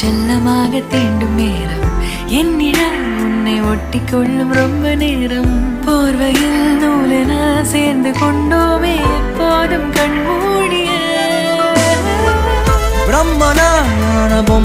செல்லமாக தீண்டும் நேரம் என் நிழல் உன்னை ஒட்டி கொள்ளும் ரொம்ப நேரம் போர்வையில் நூலென சேர்ந்து கொண்டோமே எப்போதும் கண்மூடிய பிரம்மனான பொம்மை